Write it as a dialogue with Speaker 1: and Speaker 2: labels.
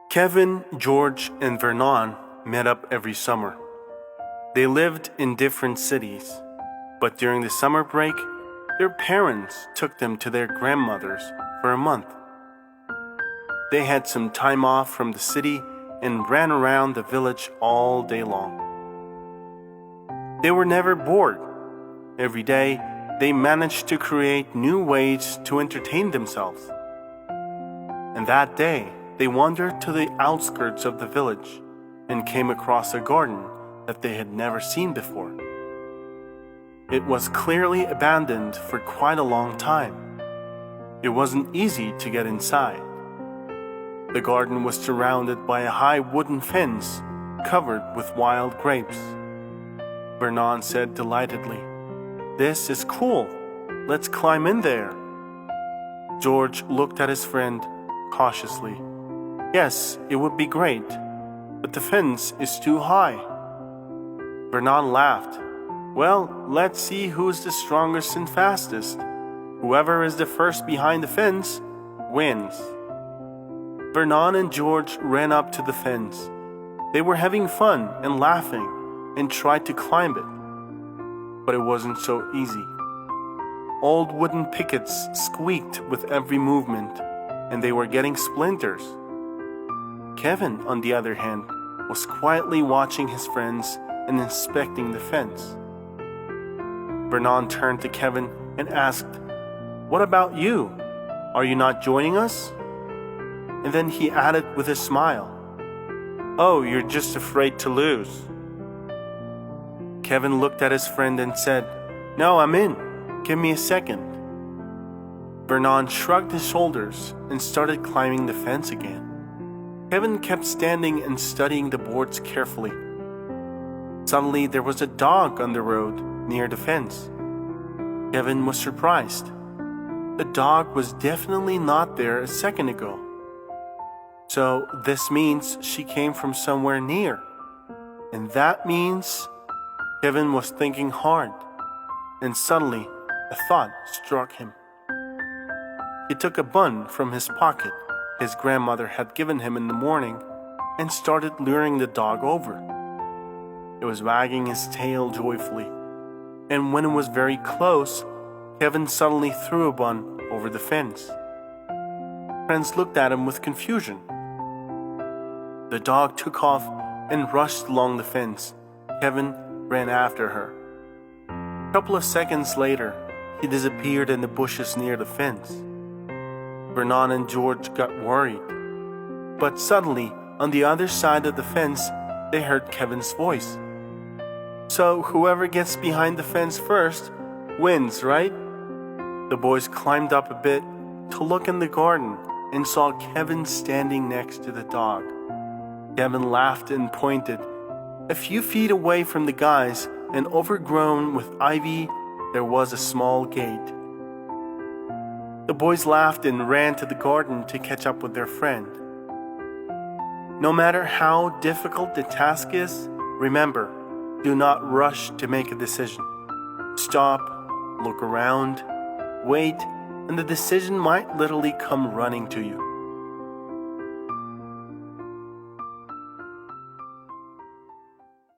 Speaker 1: Kevin, George, and Vernon met up every summer. They lived in different cities, but during the summer break, their parents took them to their grandmother's for a month. They had some time off from the city and ran around the village all day long. They were never bored. Every day, they managed to create new ways to entertain themselves. And that day, they wandered to the outskirts of the village and came across a garden that they had never seen before. It was clearly abandoned for quite a long time. It wasn't easy to get inside. The garden was surrounded by a high wooden fence covered with wild grapes. Vernon said delightedly, "This is cool. Let's climb in there." George looked at his friend cautiously. "Yes, it would be great, but the fence is too high." Vernon laughed. "Well, let's see who's the strongest and fastest. Whoever is the first behind the fence wins." Vernon and George ran up to the fence. They were having fun and laughing and tried to climb it. But it wasn't so easy. Old wooden pickets squeaked with every movement, and they were getting splinters. Kevin, on the other hand, was quietly watching his friends and inspecting the fence. Vernon turned to Kevin and asked, "What about you? Are you not joining us?" And then he added with a smile, "Oh, you're just afraid to lose." Kevin looked at his friend and said, "No, I'm in. Give me a second." Vernon shrugged his shoulders and started climbing the fence again. Kevin kept standing and studying the boards carefully. Suddenly, there was a dog on the road near the fence. Kevin was surprised. The dog was definitely not there a second ago. So this means she came from somewhere near. And that means Kevin was thinking hard. And suddenly, a thought struck him. He took a bun from his pocket his grandmother had given him in the morning and started luring the dog over. It was wagging his tail joyfully, and when it was very close, Kevin suddenly threw a bun over the fence. Friends looked at him with confusion. The dog took off and rushed along the fence. Kevin ran after her. A couple of seconds later, he disappeared in the bushes near the fence. Vernon and George got worried. But suddenly, on the other side of the fence, they heard Kevin's voice. "So whoever gets behind the fence first wins, right?" The boys climbed up a bit to look in the garden and saw Kevin standing next to the dog. Kevin laughed and pointed. A few feet away from the guys and overgrown with ivy, there was a small gate. The boys laughed and ran to the garden to catch up with their friend. No matter how difficult the task is, remember, do not rush to make a decision. Stop, look around, wait, and the decision might literally come running to you.